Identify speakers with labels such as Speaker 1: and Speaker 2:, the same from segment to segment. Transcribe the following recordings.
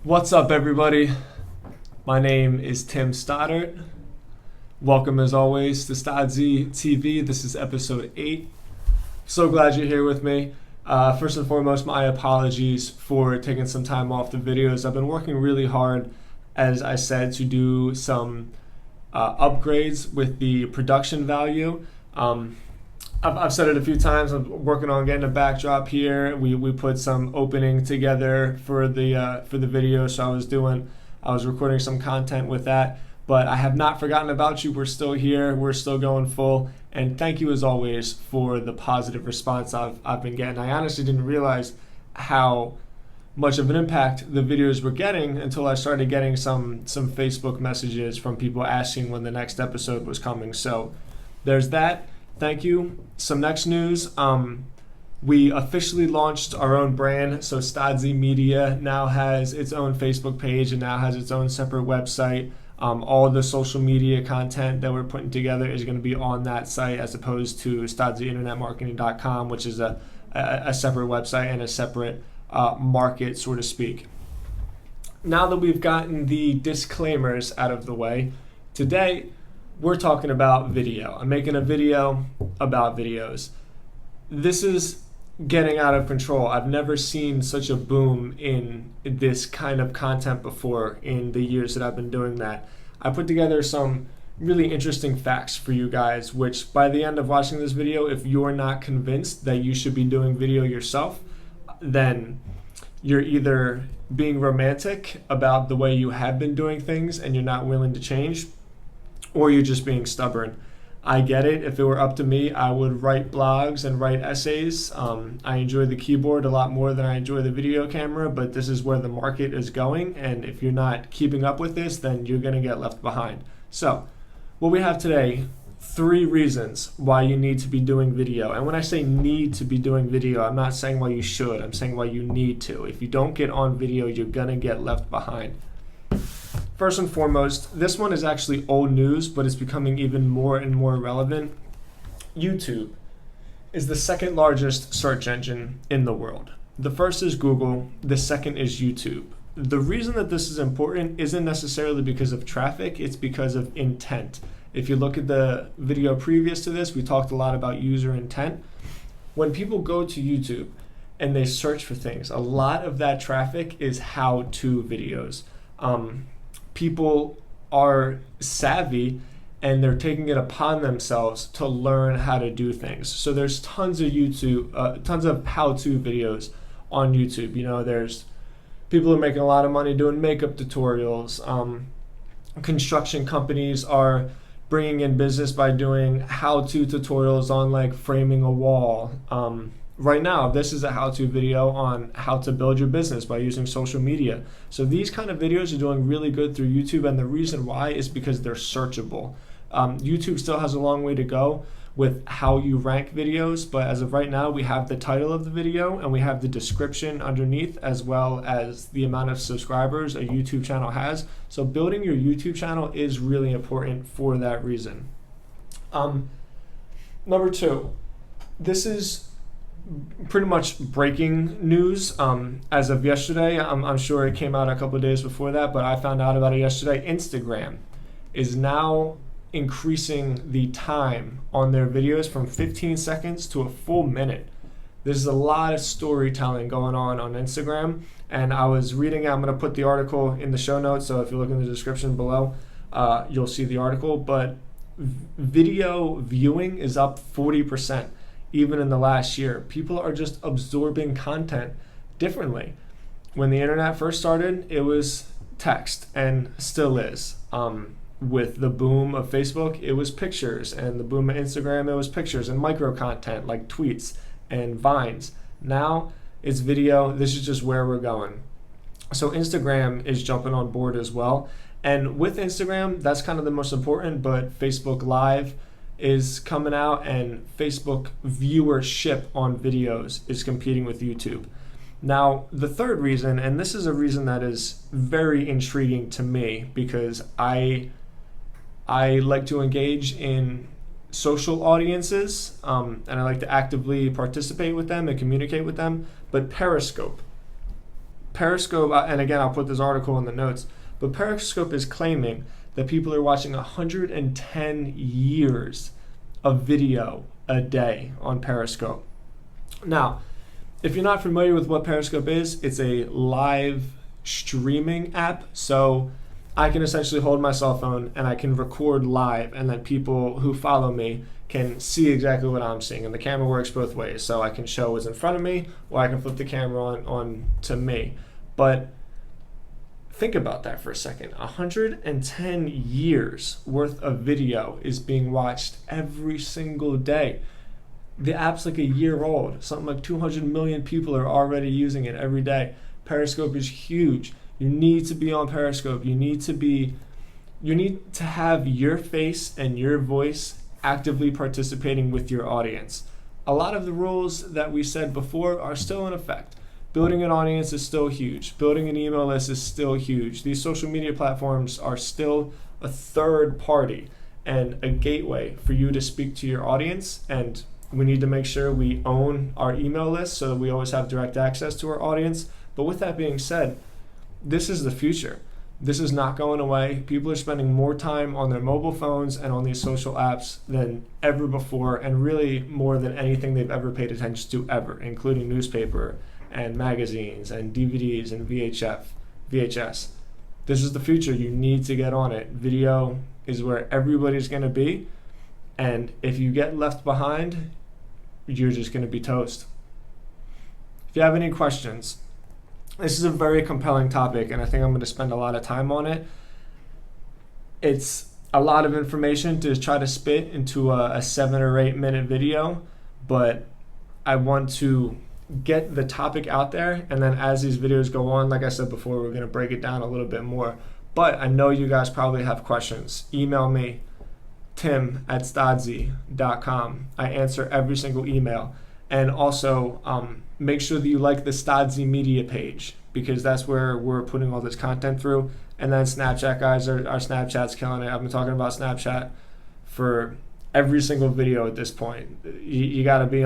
Speaker 1: What's up, everybody? My name is Tim Stoddart. Welcome, as always, to Stodzy TV. This is episode 8. So glad you're here with me. First and foremost, my apologies for taking some time off the videos. I've been working really hard, as I said, to do some upgrades with the production value. I've said it a few times. I'm working on getting a backdrop here. We put some opening together for the video, so I was recording some content with that. But I have not forgotten about you. We're still here. We're still going full. And thank you, as always, for the positive response I've been getting. I honestly didn't realize how much of an impact the videos were getting until I started getting some Facebook messages from people asking when the next episode was coming. So there's that. Thank you. Some next news. We officially launched our own brand. So Stodzy Media now has its own Facebook page and now has its own separate website. All the social media content that we're putting together is going to be on that site as opposed to StodzyInternetMarketing.com, which is a separate website and a separate market, so to speak. Now that we've gotten the disclaimers out of the way, today we're talking about video. I'm making a video about videos. This is getting out of control. I've never seen such a boom in this kind of content before in the years that I've been doing that. I put together some really interesting facts for you guys, which by the end of watching this video, if you're not convinced that you should be doing video yourself, then you're either being romantic about the way you have been doing things and you're not willing to change, or you're just being stubborn. I get it. If it were up to me, I would write blogs and write essays. I enjoy the keyboard a lot more than I enjoy the video camera, but this is where the market is going, and if you're not keeping up with this, then you're going to get left behind. So what we have today, 3 reasons why you need to be doing video. And when I say need to be doing video, I'm not saying why you should. I'm saying why you need to. If you don't get on video, you're going to get left behind. First and foremost, this one is actually old news, but it's becoming even more and more relevant. YouTube is the second largest search engine in the world. The first is Google, the second is YouTube. The reason that this is important isn't necessarily because of traffic, it's because of intent. If you look at the video previous to this, we talked a lot about user intent. When people go to YouTube and they search for things, a lot of that traffic is how-to videos. People are savvy and they're taking it upon themselves to learn how to do things. So there's tons of tons of how-to videos on YouTube. You know, there's people are making a lot of money doing makeup tutorials. Construction companies are bringing in business by doing how-to tutorials on like framing a wall. Right now, this is a how-to video on how to build your business by using social media. So these kind of videos are doing really good through YouTube, and the reason why is because they're searchable. YouTube still has a long way to go with how you rank videos, but as of right now, we have the title of the video and we have the description underneath, as well as the amount of subscribers a YouTube channel has. So building your YouTube channel is really important for that reason. Number 2, this is pretty much breaking news as of yesterday. I'm sure it came out a couple of days before that, but I found out about it yesterday. Instagram is now increasing the time on their videos from 15 seconds to a full minute. There's a lot of storytelling going on Instagram, and I was reading, I'm going to put the article in the show notes, so if you look in the description below, you'll see the article, but video viewing is up 40%. Even in the last year, people are just absorbing content differently. When the internet first started, it was text and still is. With the boom of Facebook, it was pictures, and the boom of Instagram, it was pictures and micro content like tweets and vines. Now it's video. This is just where we're going. So Instagram is jumping on board as well. And with Instagram, that's kind of the most important, but Facebook Live is coming out, and Facebook viewership on videos is competing with YouTube. Now, the third reason, and this is a reason that is very intriguing to me because I like to engage in social audiences, and I like to actively participate with them and communicate with them, but Periscope Periscope, and again, I'll put this article in the notes, but Periscope is claiming that people are watching 110 years of video a day on Periscope. Now, if you're not familiar with what Periscope is, it's a live streaming app. So I can essentially hold my cell phone and I can record live, and then people who follow me can see exactly what I'm seeing. And the camera works both ways. So I can show what's in front of me, or I can flip the camera on to me. But think about that for a second. 110 years worth of video is being watched every single day. The app's like a year old. Something like 200 million people are already using it every day. Periscope is huge. You need to be on Periscope. You need to have your face and your voice actively participating with your audience. A lot of the rules that we said before are still in effect. Building an audience is still huge. Building an email list is still huge. These social media platforms are still a third party and a gateway for you to speak to your audience, and we need to make sure we own our email list so that we always have direct access to our audience. But with that being said, this is the future. This is not going away. People are spending more time on their mobile phones and on these social apps than ever before, and really more than anything they've ever paid attention to ever, including newspaper and magazines and DVDs and VHS. This is the future. You need to get on it. Video is where everybody's going to be, and if you get left behind, you're just going to be toast. If you have any questions, this is a very compelling topic, and I think I'm going to spend a lot of time on it. It's a lot of information to try to spit into a 7 or 8 minute video, but I want to get the topic out there, and then as these videos go on, like I said before, we're going to break it down a little bit more. But I know you guys probably have questions. Email me, tim@stodzy.com. I answer every single email. And also, make sure that you like the Stodzy Media page, because that's where we're putting all this content through. And then Snapchat, guys, our Snapchat's killing it. I've been talking about Snapchat for every single video at this point. You got to be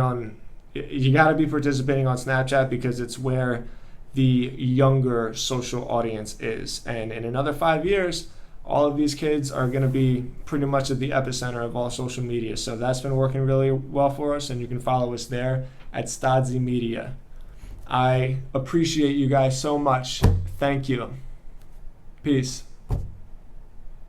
Speaker 1: participating on Snapchat, because it's where the younger social audience is. And in another 5 years, all of these kids are going to be pretty much at the epicenter of all social media. So that's been working really well for us, and you can follow us there at Stodzy Media. I appreciate you guys so much. Thank you. Peace.